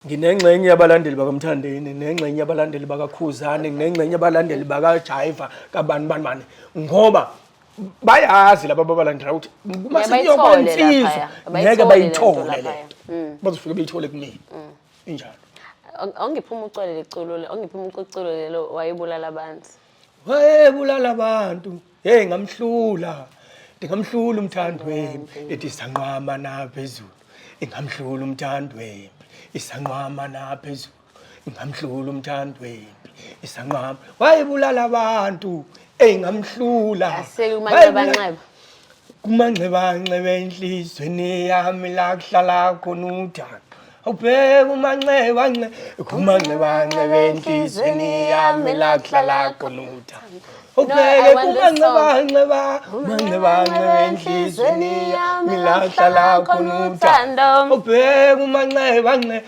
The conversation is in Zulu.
Nginengxenye yabalandeli bakaMthandeni, nengxenye yabalandeli bakaKhuzani, nengxenye yabalandeli bakaJaiva kabani ngoba bayazi laba ababalandela ukuthi uma sekuyoba insizwa ngeke bayithole lento bazofika beyithole kumina injalo. Awungiphuma ucwele leculo awungiphuma uculo lelo wayebulala abantu. Wayebulala abantu hey ngamhlula ndingamhlula umthandweni ethi sanqwama naphezulu ingamhlula umthandweni isanqwama naphezulu ingamhlula umthandweni isanqwama wayebulala abantu engamhlula Asekumanxeba kumanxeba enhlizweni yami la kuhlala khona uthando awubheka kumanxeba enhlizweni yami la kuhlala khona uthando awubheke kumanxeba enhlizweni yami la kuhlala khona uthando awubheka